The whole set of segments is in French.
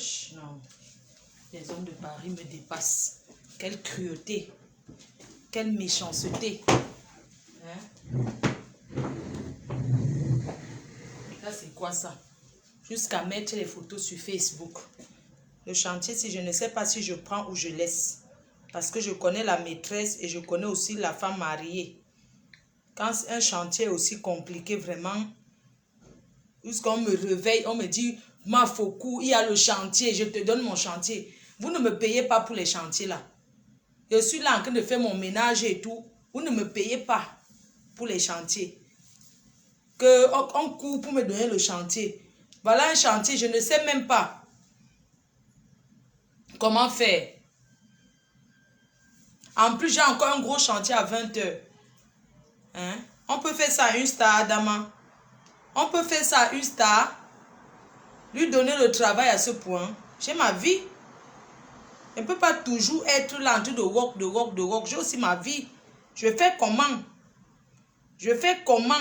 Wesh, non. Les hommes de Paris me dépassent. Quelle cruauté. Quelle méchanceté. Hein? Là, c'est quoi ça? Jusqu'à mettre les photos sur Facebook. Le chantier, si je ne sais pas si je prends ou je laisse. Parce que je connais la maîtresse et je connais aussi la femme mariée. Quand un chantier est aussi compliqué, vraiment, jusqu'on me réveille, on me dit, ma Fokou, il y a le chantier, je te donne mon chantier. Vous ne me payez pas pour les chantiers là. Je suis là en train de faire mon ménage et tout. Vous ne me payez pas pour les chantiers. On court pour me donner le chantier. Voilà un chantier, je ne sais même pas comment faire. En plus, j'ai encore un gros chantier à 20 h. Hein? On peut faire ça à une star, Adama. On peut faire ça à une star. Lui donner le travail à ce point. J'ai ma vie. Je ne peux pas toujours être là en train de work. J'ai aussi ma vie. Je fais comment? Je fais comment?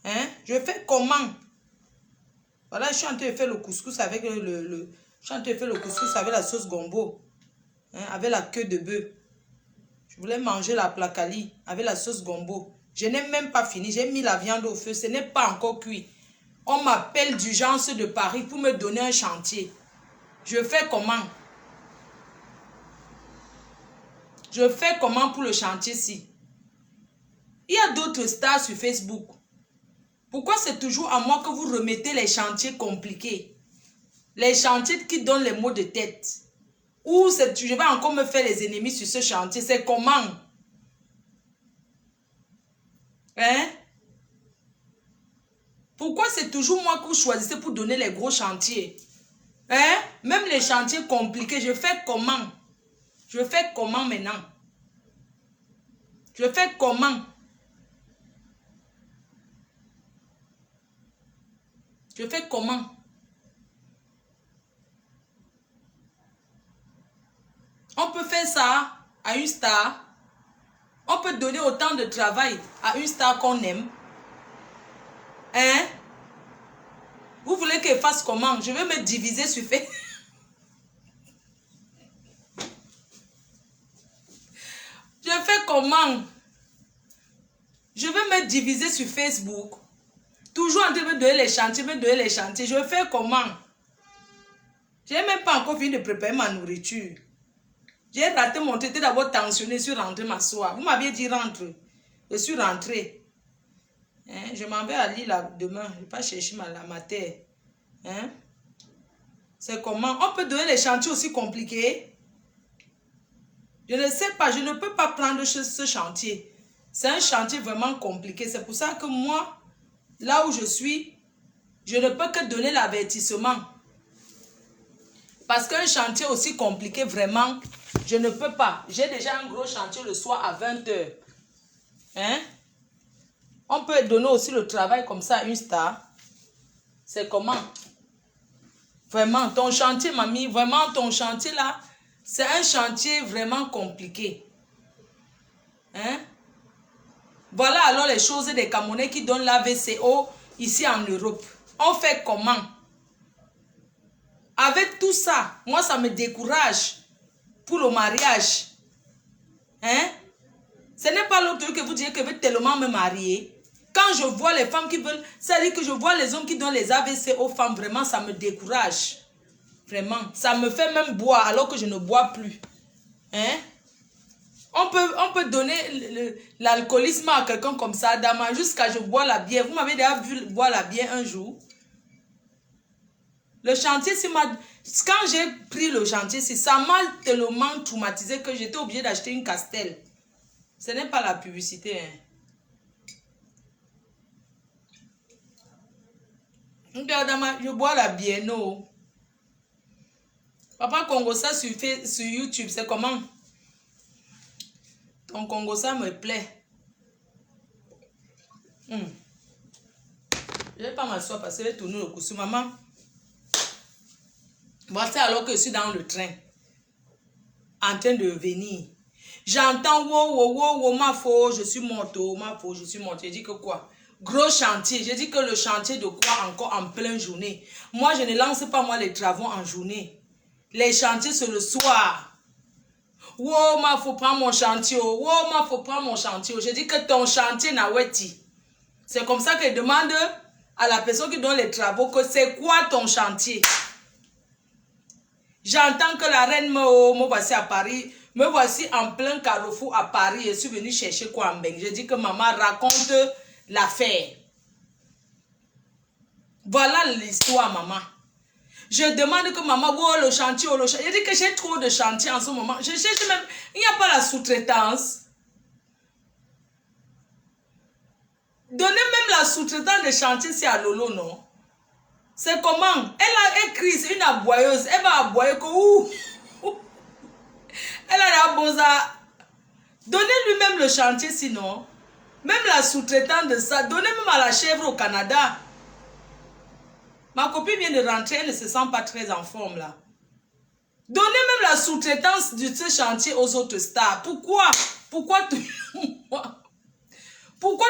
Hein? Je fais comment? Voilà, je suis en train de faire le couscous avec je suis en train de faire le couscous avec la sauce gombo. Hein? Avec la queue de bœuf. Je voulais manger la placali avec la sauce gombo. Je n'ai même pas fini. J'ai mis la viande au feu. Ce n'est pas encore cuit. On m'appelle d'urgence de Paris pour me donner un chantier. Je fais comment? Je fais comment pour le chantier-ci? Il y a d'autres stars sur Facebook. Pourquoi c'est toujours à moi que vous remettez les chantiers compliqués? Les chantiers qui donnent les maux de tête. Ou je vais encore me faire les ennemis sur ce chantier. C'est comment? Hein? Pourquoi c'est toujours moi que vous choisissez pour donner les gros chantiers? Hein? Même les chantiers compliqués, je fais comment? Je fais comment maintenant? Je fais comment? Je fais comment? On peut faire ça à une star. On peut donner autant de travail à une star qu'on aime. Hein? Vous voulez qu'elle fasse comment? Je vais me diviser sur Facebook. Je fais comment? Je vais me diviser sur Facebook. Toujours en train de me donner les chantiers, Je fais comment? Je n'ai même pas encore fini de préparer ma nourriture. J'ai raté mon traité d'abord tensionné, je suis rentrée m'asseoir. Vous m'aviez dit rentre. Je suis rentrée. Hein? Je m'en vais à Lille demain. Je ne vais pas chercher ma terre. Hein? C'est comment? On peut donner les chantiers aussi compliqués. Je ne sais pas, je ne peux pas prendre ce chantier. C'est un chantier vraiment compliqué. C'est pour ça que moi, là où je suis, je ne peux que donner l'avertissement. Parce qu'un chantier aussi compliqué, vraiment, je ne peux pas. J'ai déjà un gros chantier le soir à 20 h. Hein? On peut donner aussi le travail comme ça à une star. C'est comment? Vraiment, ton chantier, mamie, vraiment, ton chantier là, c'est un chantier vraiment compliqué. Hein? Voilà alors les choses des Camerounais qui donnent la VCO ici en Europe. On fait comment? Avec tout ça, moi ça me décourage pour le mariage. Hein? Ce n'est pas l'autre que vous dites que vous tellement me marier. Quand je vois les femmes qui veulent, c'est-à-dire que je vois les hommes qui donnent les AVC aux femmes, vraiment ça me décourage. Vraiment, ça me fait même boire alors que je ne bois plus. Hein? On peut donner l'alcoolisme à quelqu'un comme ça, Dama, jusqu'à je bois la bière. Vous m'avez déjà vu boire la bière un jour? Le chantier, quand j'ai pris le chantier, ça m'a tellement traumatisé que j'étais obligée d'acheter une Castel. Ce n'est pas la publicité. Hein. Dama, je bois la bière, non. Papa Congo, ça sur YouTube, c'est comment? Ton Congo, ça me plaît. Je ne vais pas m'asseoir parce que je vais tourner le couscous. Maman, voici alors que je suis dans le train, en train de venir. J'entends wow, ma faux, je suis morte, ma faux, je suis morte. Je dis que quoi? Gros chantier. J'ai dit que le chantier de quoi encore en pleine journée. Moi, je ne lance pas moi les travaux en journée. Les chantiers, c'est le soir. Wow, ma faut prendre mon chantier. Wow, ma faut prendre mon chantier. J'ai dit que ton chantier n'a pas été. C'est comme ça que je demande à la personne qui donne les travaux que c'est quoi ton chantier. J'entends que la reine me voici à Paris. Me voici en plein carrefour à Paris. Je suis venue chercher quoi en Beng. Je dis que maman raconte l'affaire. Voilà l'histoire, maman. Je demande que maman, oh, le chantier, oh, le chantier. Je dis que j'ai trop de chantiers en ce moment. Je cherche même, il n'y a pas la sous-traitance. Donnez même la sous-traitance de chantier, c'est à Lolo, non? C'est comment? Elle a écrit, c'est une aboyeuse. Elle va aboyer que, ouh. Elle a la bosa. Donnez-lui même le chantier, sinon. Même la sous-traitance de ça. Donnez même à la chèvre au Canada. Ma copine vient de rentrer, elle ne se sent pas très en forme là. Donnez même la sous-traitance de ce chantier aux autres stars. Pourquoi? Pourquoi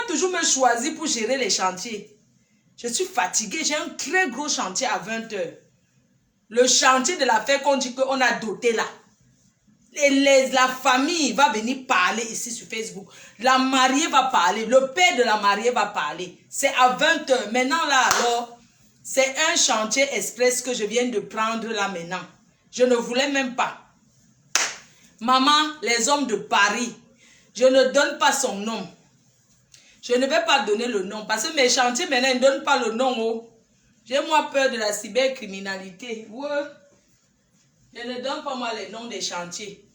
toujours me choisir pour gérer les chantiers? Je suis fatiguée, j'ai un très gros chantier à 20 h. Le chantier de la fête qu'on dit qu'on a doté là. La famille va venir parler ici sur Facebook. La mariée va parler, le père de la mariée va parler. C'est à 20 h. Maintenant là alors... C'est un chantier express que je viens de prendre là maintenant. Je ne voulais même pas. Maman, les hommes de Paris, je ne donne pas son nom. Je ne vais pas donner le nom parce que mes chantiers maintenant ils ne donnent pas le nom. Oh. J'ai moi peur de la cybercriminalité. Ouais. Je ne donne pas moi les noms des chantiers.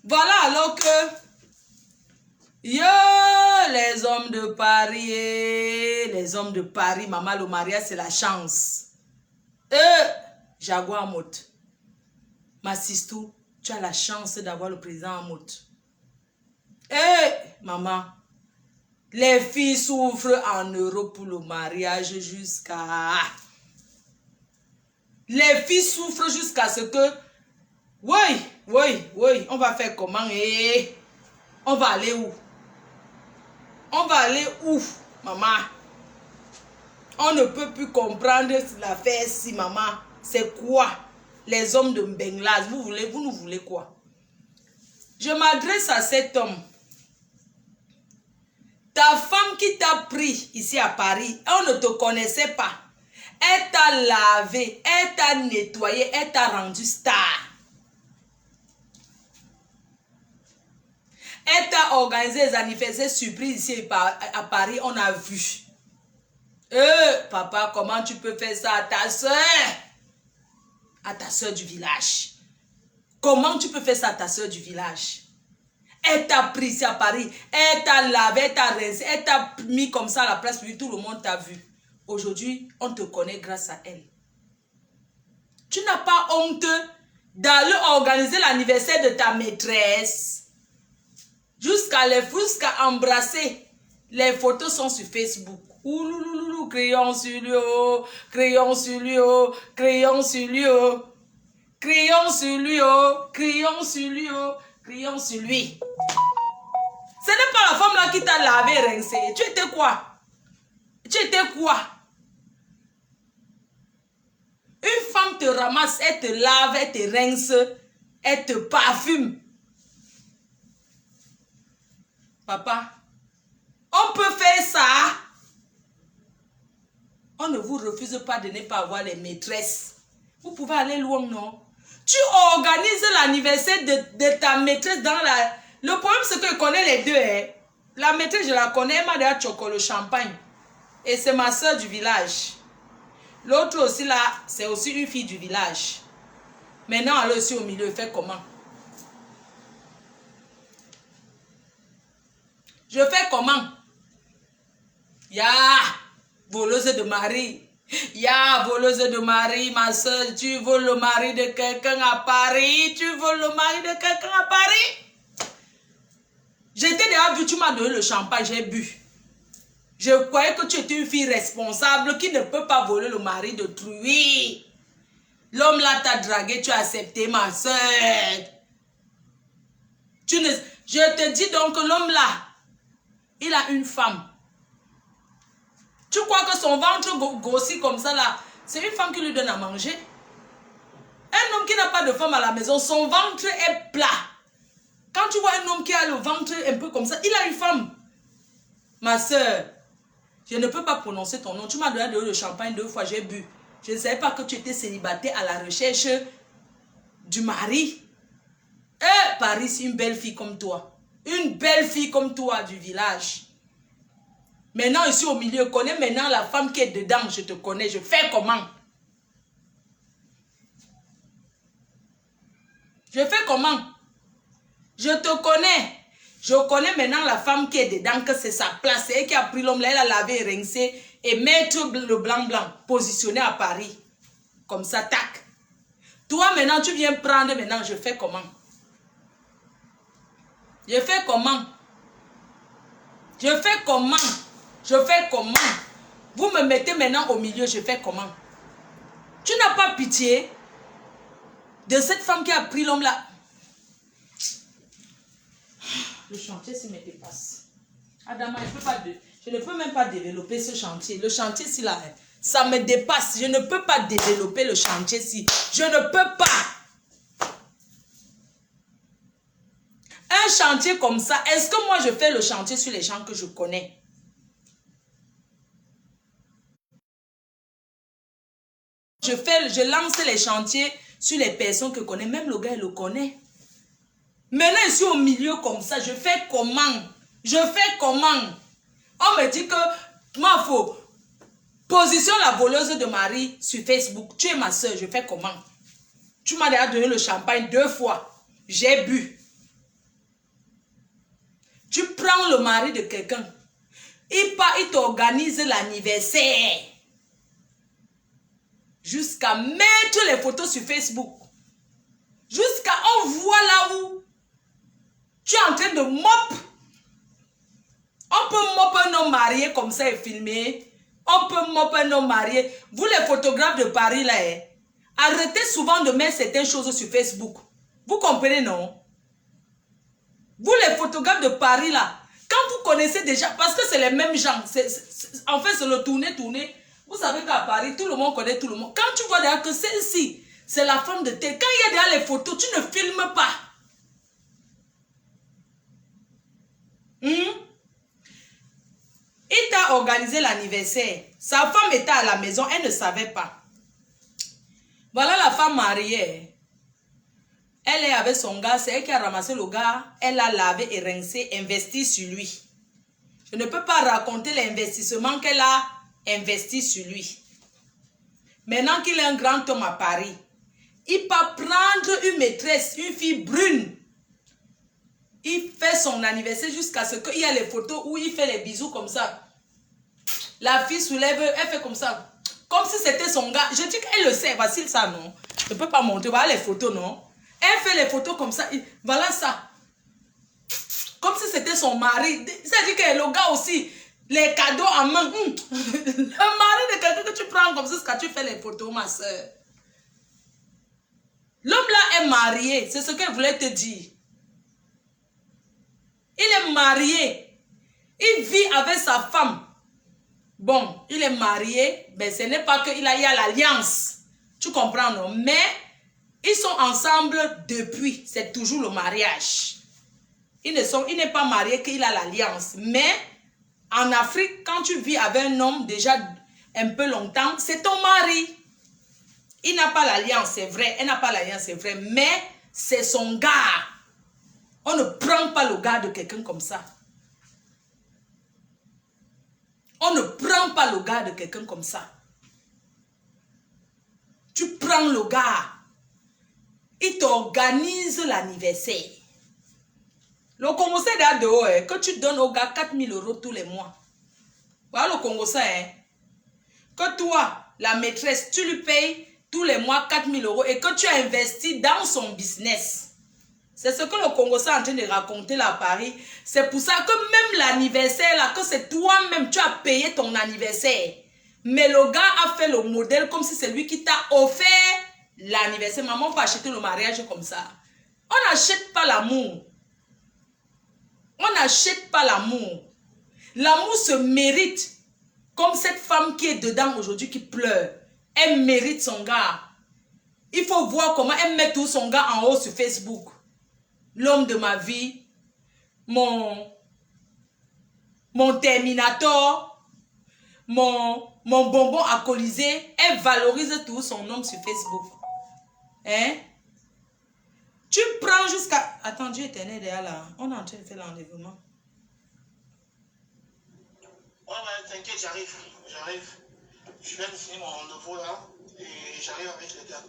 Voilà alors que... Yo, les hommes de Paris, les hommes de Paris, maman, le mariage, c'est la chance. Jaguar Mot. Ma sistou, tu as la chance d'avoir le président en Mot. Maman, les filles souffrent en Europe pour le mariage jusqu'à... Les filles souffrent jusqu'à ce que... Oui, on va faire comment? On va aller où? On va aller où, maman? On ne peut plus comprendre l'affaire si, maman. C'est quoi? Les hommes de Mbenglas, vous nous voulez quoi? Je m'adresse à cet homme. Ta femme qui t'a pris ici à Paris, on ne te connaissait pas. Elle t'a lavé, elle t'a nettoyé, elle t'a rendu star. Elle t'a organisé les anniversaires surprises ici à Paris, on a vu. Papa, comment tu peux faire ça à ta soeur? À ta soeur du village. Comment tu peux faire ça à ta soeur du village? Elle t'a pris ici à Paris, elle t'a lavé, elle t'a rincé, elle t'a mis comme ça à la place, puis tout le monde t'a vu. Aujourd'hui, on te connaît grâce à elle. Tu n'as pas honte d'aller organiser l'anniversaire de ta maîtresse? Jusqu'à embrasser. Les photos sont sur Facebook. Oulouloulou, crayon sur lui, oh, crayon sur lui, oh, crayon sur lui, oh, crayon sur lui, oh, crayon sur lui, oh, crayon sur lui. Ce n'est pas la femme là qui t'a lavé, rincé. Tu étais quoi? Tu étais quoi? Une femme te ramasse, elle te lave, elle te rince, elle te parfume. Papa, on peut faire ça. On ne vous refuse pas de ne pas avoir les maîtresses. Vous pouvez aller loin, non? Tu organises l'anniversaire de ta maîtresse dans la... Le problème, c'est que je connais les deux. Hein. La maîtresse, je la connais, elle m'a déjà choco le champagne. Et c'est ma soeur du village. L'autre aussi, là, c'est aussi une fille du village. Maintenant, elle est aussi au milieu, elle fait comment? Je fais comment? Ya, voleuse de mari. Ya, voleuse de mari, ma soeur, tu voles le mari de quelqu'un à Paris. Tu voles le mari de quelqu'un à Paris. J'étais déjà vu, tu m'as donné le champagne, j'ai bu. Je croyais que tu étais une fille responsable qui ne peut pas voler le mari d'autrui. L'homme là t'a dragué, tu as accepté, ma soeur. Je te dis donc que l'homme là, il a une femme. Tu crois que son ventre grossit comme ça là? C'est une femme qui lui donne à manger. Un homme qui n'a pas de femme à la maison, son ventre est plat. Quand tu vois un homme qui a le ventre un peu comme ça, il a une femme. Ma soeur, je ne peux pas prononcer ton nom. Tu m'as donné le champagne 2 fois, j'ai bu. Je ne savais pas que tu étais célibataire à la recherche du mari. Paris, c'est une belle fille comme toi. Une belle fille comme toi du village. Maintenant, ici au milieu, connais maintenant la femme qui est dedans. Je te connais. Je fais comment? Je fais comment? Je te connais. Je connais maintenant la femme qui est dedans, que c'est sa place. C'est elle qui a pris l'homme là, elle a lavé et rincé et mettre le blanc, positionné à Paris. Comme ça, tac. Toi, maintenant, tu viens prendre, maintenant, je fais comment? Je fais comment? Je fais comment? Je fais comment? Vous me mettez maintenant au milieu, je fais comment? Tu n'as pas pitié de cette femme qui a pris l'homme là? Le chantier, ça me dépasse. Adama, je ne peux même pas développer ce chantier. Le chantier, si là, ça me dépasse. Je ne peux pas développer le chantier si. Je ne peux pas. Un chantier comme ça, est-ce que moi je fais le chantier sur les gens que je connais? Je lance les chantiers sur les personnes que je connais. Même le gars, il le connaît. Maintenant, je suis au milieu comme ça. Je fais comment? Je fais comment? On me dit que, moi, faut position la voleuse de Marie sur Facebook. Tu es ma soeur, je fais comment? Tu m'as déjà donné le champagne 2 fois. J'ai bu. Tu prends le mari de quelqu'un. Il t'organise l'anniversaire. Jusqu'à mettre les photos sur Facebook. Jusqu'à on voit là où tu es en train de mop. On peut mop un homme marié comme ça et filmer. On peut mop un homme marié. Vous les photographes de Paris là, arrêtez souvent de mettre certaines choses sur Facebook. Vous comprenez, non? Vous les photographes de Paris là, quand vous connaissez déjà, parce que c'est les mêmes gens, en fait c'est le tourner. Vous savez qu'à Paris, tout le monde connaît tout le monde. Quand tu vois d'ailleurs que celle-ci, c'est la femme de tel, quand il y a derrière les photos, tu ne filmes pas. Il t'a organisé l'anniversaire. Sa femme était à la maison, elle ne savait pas. Voilà la femme mariée. Elle est avec son gars, c'est elle qui a ramassé le gars. Elle l'a lavé et rincé, investi sur lui. Je ne peux pas raconter l'investissement qu'elle a investi sur lui. Maintenant qu'il est un grand homme à Paris, il peut prendre une maîtresse, une fille brune. Il fait son anniversaire jusqu'à ce qu'il y ait les photos où il fait les bisous comme ça. La fille soulève, elle fait comme ça. Comme si c'était son gars. Je dis qu'elle le sait, facile ça, non? Je ne peux pas montrer, voilà les photos, non? Elle fait les photos comme ça. Voilà ça. Comme si c'était son mari. Ça dit que le gars aussi, les cadeaux en main. Le mari de quelqu'un que tu prends comme ça, c'est quand tu fais les photos, ma soeur. L'homme là est marié. C'est ce qu'elle voulait te dire. Il est marié. Il vit avec sa femme. Bon, il est marié. Mais ce n'est pas qu'il y a l'alliance. Tu comprends, non? Mais ils sont ensemble depuis. C'est toujours le mariage. Il n'est pas marié qu'il a l'alliance. Mais en Afrique, quand tu vis avec un homme déjà un peu longtemps, c'est ton mari. Il n'a pas l'alliance, c'est vrai. Elle n'a pas l'alliance, c'est vrai. Mais c'est son gars. On ne prend pas le gars de quelqu'un comme ça. On ne prend pas le gars de quelqu'un comme ça. Tu prends le gars. Il t'organise l'anniversaire. Le Congo, c'est là dehors, que tu donnes au gars 4 000 € tous les mois. Voilà le Congo, ça, que toi, la maîtresse, tu lui payes tous les mois 4 000 € et que tu as investi dans son business. C'est ce que le Congo est en train de raconter là à Paris. C'est pour ça que même l'anniversaire là, que c'est toi-même, tu as payé ton anniversaire. Mais le gars a fait le modèle comme si c'est lui qui t'a offert l'anniversaire. Maman peut acheter le mariage comme ça. On n'achète pas l'amour. On n'achète pas l'amour. L'amour se mérite. Comme cette femme qui est dedans aujourd'hui, qui pleure. Elle mérite son gars. Il faut voir comment elle met tout son gars en haut sur Facebook. L'homme de ma vie, mon Terminator, mon bonbon alcoolisé. Elle valorise tout son homme sur Facebook. Hein? Tu prends jusqu'à... Attends, Dieu éternel derrière là. On est en train de faire l'enlèvement. Ouais, t'inquiète, j'arrive. Je viens de finir mon rendez-vous là et j'arrive avec les gars.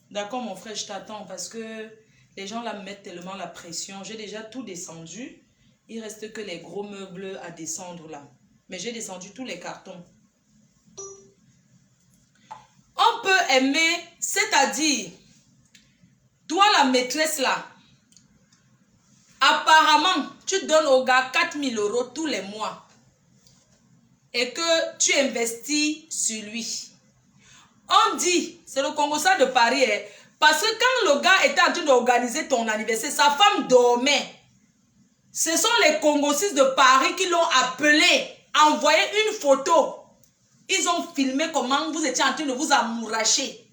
D'accord, mon frère, je t'attends parce que les gens là me mettent tellement la pression. J'ai déjà tout descendu. Il reste que les gros meubles à descendre là. Mais j'ai descendu tous les cartons. On peut aimer, c'est-à-dire, toi la maîtresse là, apparemment, tu donnes au gars 4 000 € tous les mois. Et que tu investis sur lui. On dit, c'est le Congossat de Paris, hein, parce que quand le gars était en train d'organiser ton anniversaire, sa femme dormait. Ce sont les Congossistes de Paris qui l'ont appelé, envoyé une photo. Ils ont filmé comment vous étiez en train de vous amouracher.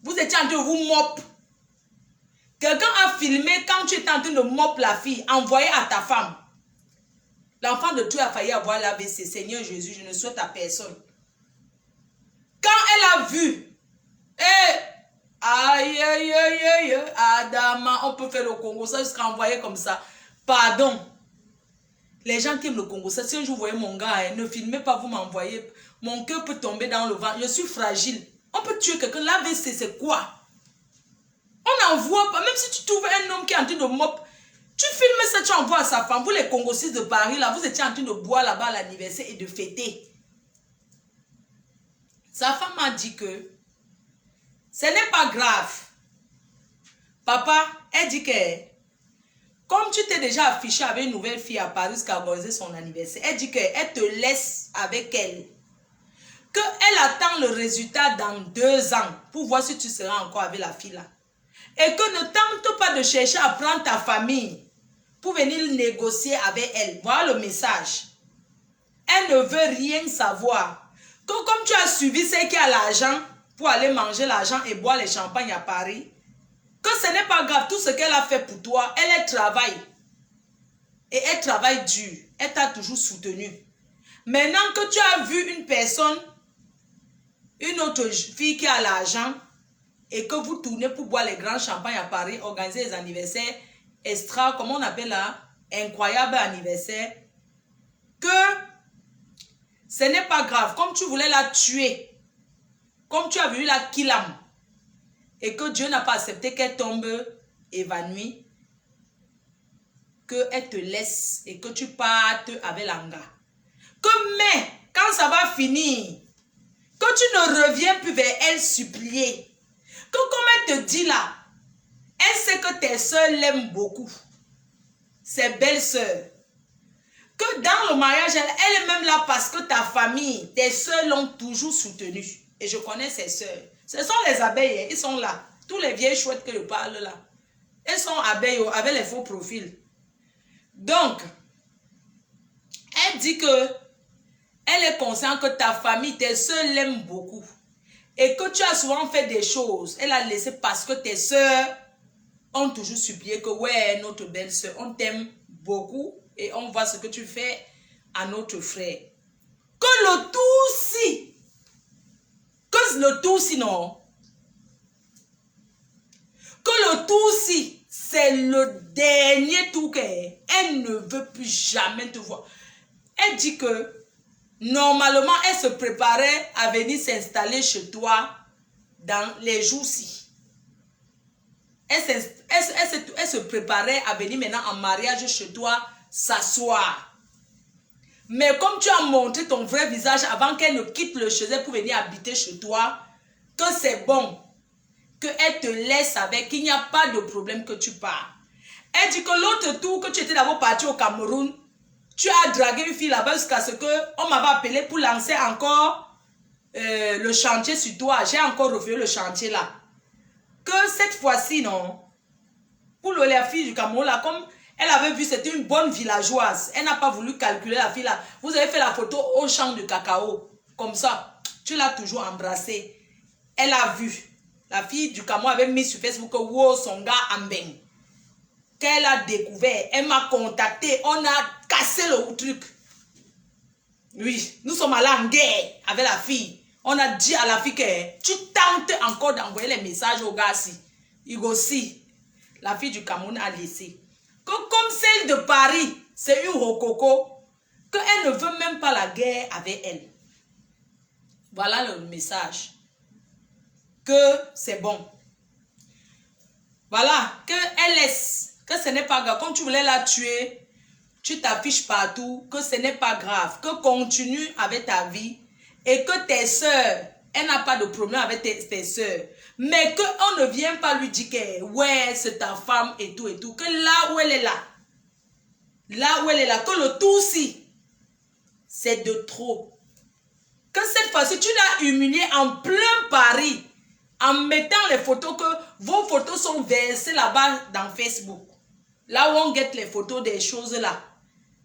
Vous étiez en train de vous mopper. Quelqu'un a filmé quand tu étais en train de mopper la fille, envoyé à ta femme. L'enfant de Dieu a failli avoir l'AVC. Seigneur Jésus, je ne souhaite à personne. Quand elle a vu, aïe, aïe, aïe, aïe, Adama, on peut faire le Congo, ça jusqu'à envoyer comme ça. Pardon. Les gens qui aiment le Congo, ça, si un jour vous voyez mon gars, ne filmez pas, vous m'envoyez. Mon cœur peut tomber dans le vent. Je suis fragile. On peut tuer quelqu'un. L'AVC, c'est quoi? On n'envoie pas. Même si tu trouves un homme qui est en train de mop, tu filmes ça, tu envoies à sa femme. Vous, les Congolais de Paris, là, vous étiez en train de boire là-bas à l'anniversaire et de fêter. Sa femme m'a dit que ce n'est pas grave. Papa, elle dit que comme tu t'es déjà affiché avec une nouvelle fille à Paris qui a organisé son anniversaire, elle dit qu'elle te laisse avec elle. Qu'elle attend le résultat dans 2 ans pour voir si tu seras encore avec la fille là. Et que ne tente pas de chercher à prendre ta famille pour venir négocier avec elle. Voilà le message. Elle ne veut rien savoir. Que comme tu as suivi celle qui a l'argent pour aller manger l'argent et boire les champagnes à Paris, que ce n'est pas grave, tout ce qu'elle a fait pour toi, elle travaille. Et elle travaille dur. Elle t'a toujours soutenu. Maintenant que tu as vu une personne, une autre fille qui a l'argent, et que vous tournez pour boire les grands champagnes à Paris, organiser les anniversaires extra, comment on appelle là, incroyable anniversaire, que ce n'est pas grave. Comme tu voulais la tuer, comme tu as voulu la killam, et que Dieu n'a pas accepté qu'elle tombe évanouie, qu'elle te laisse et que tu partes avec l'anga. Que mais, quand ça va finir, que tu ne reviens plus vers elle supplier, que comme elle te dit là, elle sait que tes soeurs l'aiment beaucoup, ses belles soeurs, que dans le mariage, elle est même là parce que ta famille, tes soeurs l'ont toujours soutenue. Et je connais ses soeurs. Ce sont les abeilles, ils sont là. Tous les vieilles chouettes que je parle là. Elles sont abeilles avec les faux profils. Donc, elle dit que elle est consciente que ta famille, tes soeurs l'aiment beaucoup. Et que tu as souvent fait des choses. Elle a laissé parce que tes soeurs ont toujours supplié que ouais, notre belle soeur, on t'aime beaucoup et on voit ce que tu fais à notre frère. Que le tout si, non. Que le tout si, c'est le dernier tour qu'elle ne veut plus jamais te voir. Elle dit que normalement, elle se préparait à venir s'installer chez toi dans les jours-ci. Elle se préparait à venir maintenant en mariage chez toi s'asseoir. Mais comme tu as montré ton vrai visage avant qu'elle ne quitte le chez elle pour venir habiter chez toi, que c'est bon, qu'elle te laisse avec, qu'il n'y a pas de problème que tu pars. Elle dit que l'autre tour que tu étais d'abord parti au Cameroun, tu as dragué une fille là-bas jusqu'à ce qu'on m'avait appelé pour lancer encore le chantier sur toi. J'ai encore refait le chantier là. Que cette fois-ci, non, pour la fille du Cameroun là, comme Elle avait vu, c'était une bonne villageoise. Elle n'a pas voulu calculer la fille là. Vous avez fait la photo au champ de cacao. Comme ça, tu l'as toujours embrassée. Elle a vu. La fille du Cameroun avait mis sur Facebook que wow, son gars Ambeng. Qu'elle a découvert. Elle m'a contacté. On a cassé le truc. Oui, nous sommes allés en guerre avec la fille. On a dit à la fille que tu tentes encore d'envoyer les messages au gars si. Il aussi. La fille du Cameroun a laissé. Que comme celle de Paris, c'est une rococo, qu'elle ne veut même pas la guerre avec elle. Voilà le message. Que c'est bon. Voilà, qu'elle laisse. Que ce n'est pas grave. Comme tu voulais la tuer, tu t'affiches partout, que ce n'est pas grave. Que continue avec ta vie. Et que tes soeurs, elle n'a pas de problème avec tes soeurs. Mais qu'on ne vient pas lui dire que ouais, c'est ta femme et tout et tout. Que là où elle est là, que le tout si, c'est de trop. Que cette fois-ci, tu l'as humilié en plein Paris. En mettant les photos, que vos photos sont versées là-bas dans Facebook. Là où on guette les photos des choses là.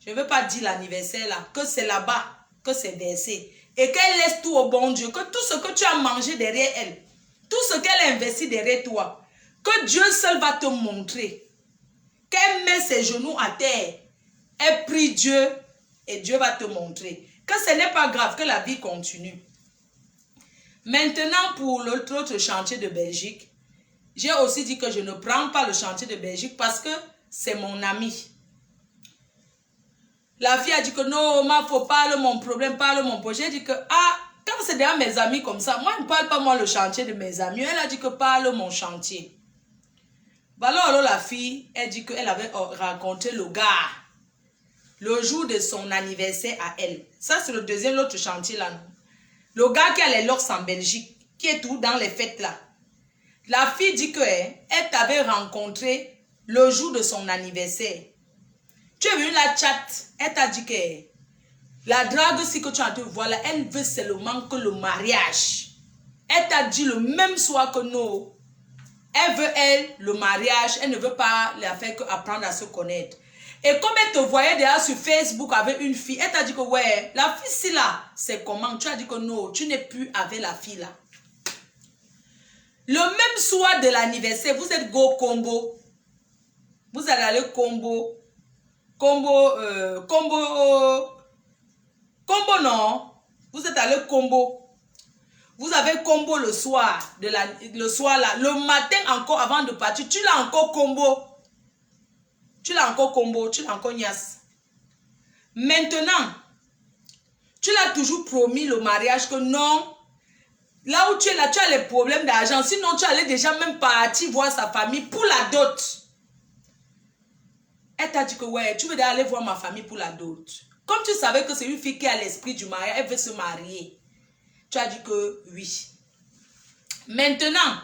Je ne veux pas dire l'anniversaire là. Que c'est là-bas que c'est versé. Et qu'elle laisse tout au bon Dieu. Que tout ce que tu as mangé derrière elle. Tout ce qu'elle a investi derrière toi. Que Dieu seul va te montrer. Qu'elle met ses genoux à terre. Elle prie Dieu. Et Dieu va te montrer. Que ce n'est pas grave. Que la vie continue. Maintenant, pour l'autre chantier de Belgique, j'ai aussi dit que je ne prends pas le chantier de Belgique parce que c'est mon ami. La fille a dit que non, il faut parler mon problème, parle mon projet. J'ai dit que, ah, quand c'est déjà mes amis comme ça, moi, je ne parle pas moi le chantier de mes amis. Elle a dit que parle mon chantier. Bah alors la fille, elle dit qu'elle avait rencontré le gars le jour de son anniversaire à elle. Ça, c'est le deuxième, l'autre chantier là. Le gars qui a les locks en Belgique, qui est tout dans les fêtes là. La fille dit qu'elle t'avait rencontré le jour de son anniversaire. Tu es venu la chat, elle t'a dit que la drague, si que tu as te voir là, elle veut seulement que le mariage. Elle t'a dit le même soir que nous. Elle veut, elle, le mariage, elle ne veut pas la faire qu'apprendre à se connaître. Et comme elle te voyait déjà sur Facebook avec une fille, elle t'a dit que ouais, la fille si là, c'est comment? Tu as dit que non, tu n'es plus avec la fille là. Le même soir de l'anniversaire, vous êtes go combo. Vous allez aller combo. Combo non. Vous êtes allé combo. Vous avez combo le soir, le soir là. Le matin encore avant de partir, tu l'as encore combo. Tu l'as encore combo, tu l'as encore niasse. Maintenant, tu l'as toujours promis le mariage que non. Là où tu es là, tu as les problèmes d'argent. Sinon, tu allais déjà même partir voir sa famille pour la dot. Elle t'a dit que ouais, tu veux aller voir ma famille pour la dot. Comme tu savais que c'est une fille qui a l'esprit du mariage, elle veut se marier. Tu as dit que oui. Maintenant,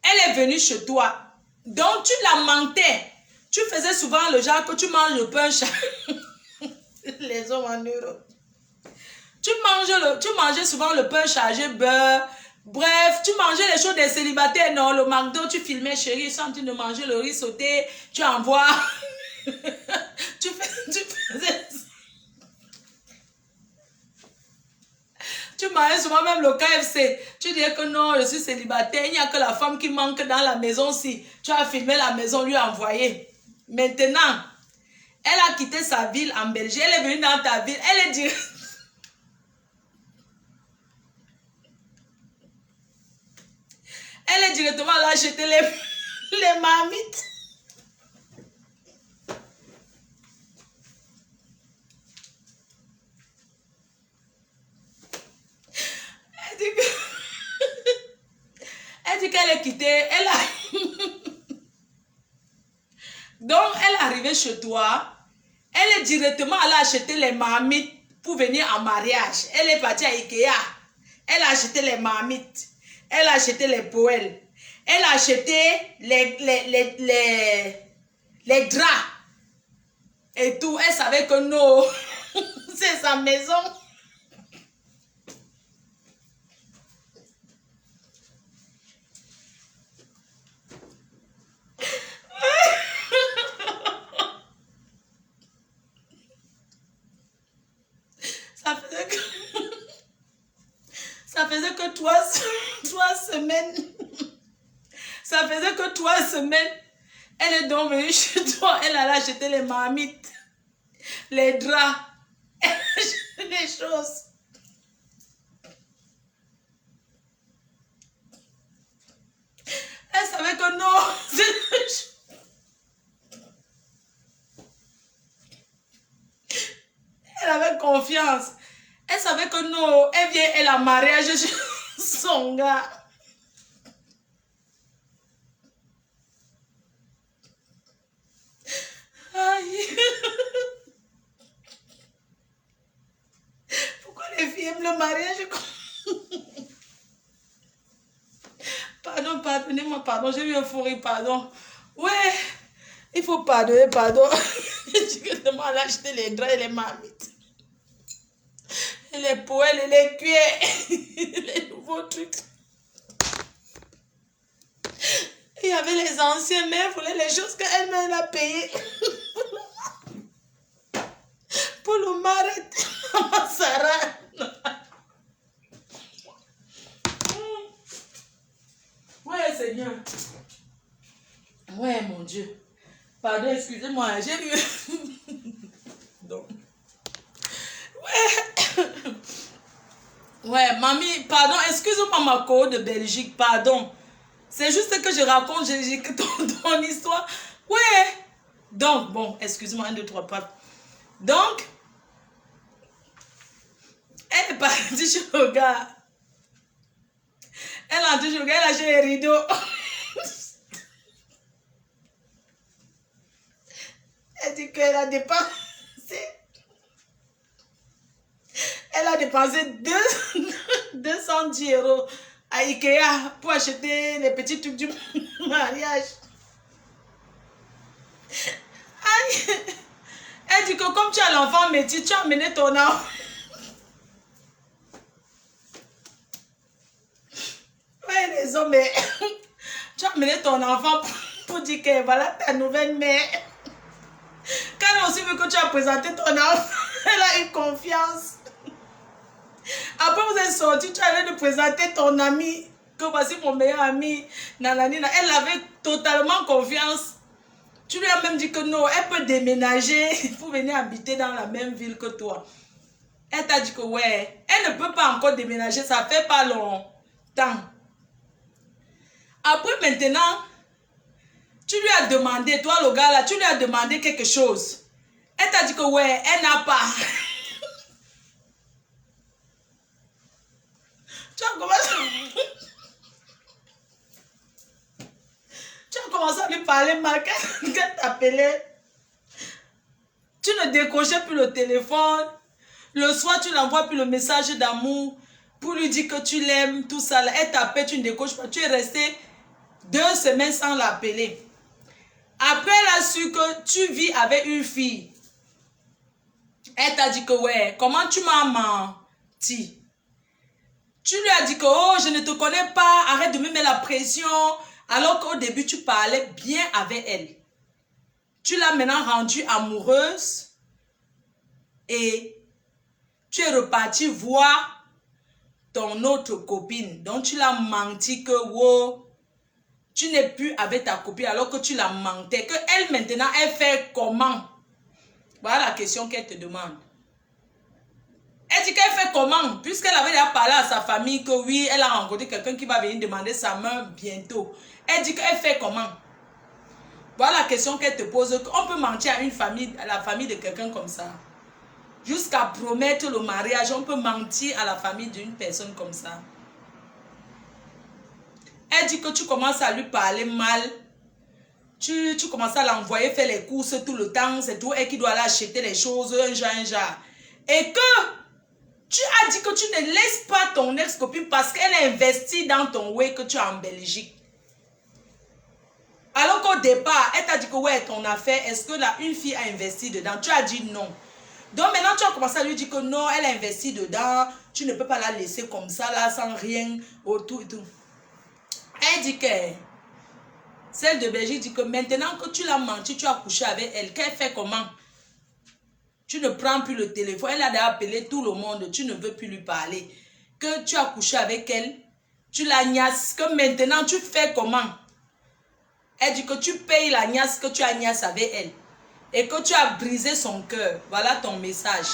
elle est venue chez toi. Donc, tu la mentais. Tu faisais souvent le genre que tu manges le pain les hommes en Europe. Tu mangeais souvent le pain chargé beurre. Bref, tu mangeais les choses des célibataires. Non, le McDo, tu filmais chérie, ils sont en train de manger le riz sauté. Tu envoies. tu faisais. Tu mangeais souvent même le KFC. Tu disais que non, je suis célibataire. Il n'y a que la femme qui manque dans la maison. Si tu as filmé la maison, lui envoyé. Maintenant, elle a quitté sa ville en Belgique. Elle est venue dans ta ville. Elle est directe. Elle est directement allée acheter les marmites. Elle dit qu'elle est quittée. Elle a... Donc, elle est arrivée chez toi. Elle est directement allée acheter les marmites pour venir en mariage. Elle est partie à Ikea. Elle a acheté les marmites. Elle a acheté les poêles. Elle a acheté les draps. Et tout. Elle savait que non. C'est sa maison. 3 semaines. Ça faisait que 3 semaines. Elle est donc venue chez toi. Elle allait acheter les marmites, les draps, les choses. Elle savait que non. Elle avait confiance. Elle savait que non. Elle vient, elle a mariage chez son gars. Aïe. Pourquoi les filles aiment le mariage? Pardon, pardonnez-moi, pardon, j'ai eu un fou rire, pardon. Ouais, il faut pardonner, pardon. Je demande d'acheter les draps et les marmites. Et les poêles et les cuillères. Les nouveaux trucs. Il y avait les anciens, mais elle voulait les choses qu'elle-même a payées. Pour le mari de Sarah. Ouais, Seigneur. Ouais, mon Dieu. Pardon, excusez-moi, j'ai eu... Donc. Ouais. Ouais, mamie, pardon, excuse-moi ma code de Belgique, pardon. C'est juste que je raconte ton histoire. Ouais. Donc, bon, excuse-moi, 1, 2, 3, pas. Donc, elle est partie chez le gars. Elle a toujours, elle a acheté les rideaux. Elle dit qu'elle a dépensé. Elle a dépensé 210 € à Ikea pour acheter les petits trucs du mariage. Aïe. Elle dit que comme tu as l'enfant métier, tu as amené ton enfant. Ouais, les hommes, mais tu as amené ton enfant pour dire que voilà ta nouvelle mère. Quand elle a aussi vu que tu as présenté ton enfant, elle a eu confiance. Après, vous êtes sorti, tu allais de présenter ton ami, que voici mon meilleur ami, nananina. Elle avait totalement confiance. Tu lui as même dit que non, elle peut déménager pour venir habiter dans la même ville que toi. Elle t'a dit que ouais, elle ne peut pas encore déménager, ça fait pas longtemps. Après, maintenant, tu lui as demandé, toi le gars là, tu lui as demandé quelque chose. Elle t'a dit que ouais, elle n'a pas. Tu as commencé à lui parler mal quand t'appelait. Tu ne décrochais plus le téléphone. Le soir, tu n'envoies plus le message d'amour pour lui dire que tu l'aimes, tout ça. Elle t'appelle, tu ne décroches pas. Tu es resté 2 semaines sans l'appeler. Après, elle a su que tu vis avec une fille. Elle t'a dit que ouais, comment tu m'as menti? Tu lui as dit que oh, je ne te connais pas, arrête de me mettre la pression. Alors qu'au début, tu parlais bien avec elle. Tu l'as maintenant rendue amoureuse et tu es reparti voir ton autre copine. Donc, tu l'as menti que wow, tu n'es plus avec ta copine alors que tu la mentais. Que elle maintenant, elle fait comment? Voilà la question qu'elle te demande. Elle dit qu'elle fait comment? Puisqu'elle avait déjà parlé à sa famille que oui, elle a rencontré quelqu'un qui va venir demander sa main bientôt. Elle dit qu'elle fait comment? Voilà la question qu'elle te pose. On peut mentir à une famille, à la famille de quelqu'un comme ça. Jusqu'à promettre le mariage, on peut mentir à la famille d'une personne comme ça. Elle dit que tu commences à lui parler mal. Tu commences à l'envoyer faire les courses tout le temps. C'est tout elle qui doit aller acheter les choses, un genre. Et que tu as dit que tu ne laisses pas ton ex-copine parce qu'elle a investi dans ton way que tu as en Belgique. Alors qu'au départ, elle t'a dit que ouais, ton affaire, est-ce que là, une fille a investi dedans? Tu as dit non. Donc maintenant, tu as commencé à lui dire que non, elle a investi dedans. Tu ne peux pas la laisser comme ça, là, sans rien autour et tout. Elle dit que, celle de Belgique dit que maintenant que tu l'as menti, tu as couché avec elle. Qu'elle fait comment? Tu ne prends plus le téléphone. Elle a déjà appelé tout le monde. Tu ne veux plus lui parler. Que tu as couché avec elle. Tu la niaises, que maintenant tu fais comment? Elle dit que tu payes la niasse que tu as niasse avec elle. Et que tu as brisé son cœur. Voilà ton message.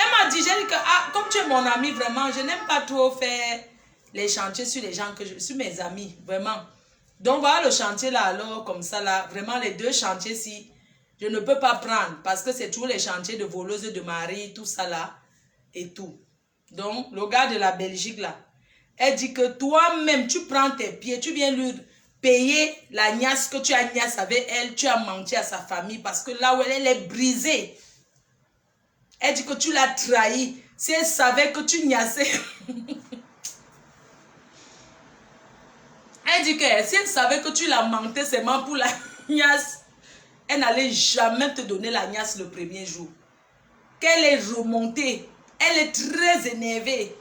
Elle m'a dit, j'ai dit que, ah, comme tu es mon ami, vraiment, je n'aime pas trop faire les chantiers sur les gens que je suis mes amis, vraiment. Donc voilà le chantier là, alors, comme ça là, vraiment les 2 chantiers-ci, je ne peux pas prendre parce que c'est tous les chantiers de voleuse de mari, tout ça là, et tout. Donc, le gars de la Belgique là, elle dit que toi-même, tu prends tes pieds, tu viens lui payer la niasse que tu as niasse avec elle, tu as menti à sa famille parce que là où elle est brisée. Elle dit que tu l'as trahi. Si elle savait que tu niassais. Elle dit que si elle savait que tu l'as menté seulement pour la niasse, elle n'allait jamais te donner la niasse le premier jour. Qu'elle est remontée. Elle est très énervée.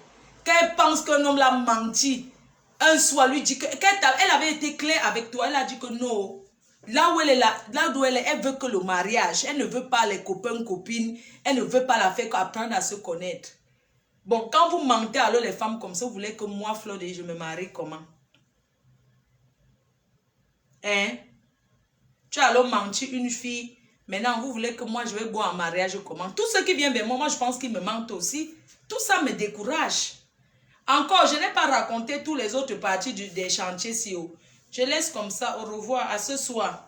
Quand elle pense qu'un homme l'a menti, un soir lui dit qu'elle avait été claire avec toi. Elle a dit que non. Là où elle est, là où elle veut que le mariage. Elle ne veut pas les copains, copines. Elle ne veut pas la faire qu'apprendre à se connaître. Bon, quand vous mentez, alors les femmes comme ça, vous voulez que moi, Fleur, je me marie comment? Hein? Tu as alors menti une fille. Maintenant, vous voulez que moi, je vais boire en mariage comment? Tout ce qui vient vers moi, je pense qu'ils me mentent aussi. Tout ça me décourage. Encore, je n'ai pas raconté tous les autres parties des chantiers si haut. Je laisse comme ça. Au revoir. À ce soir.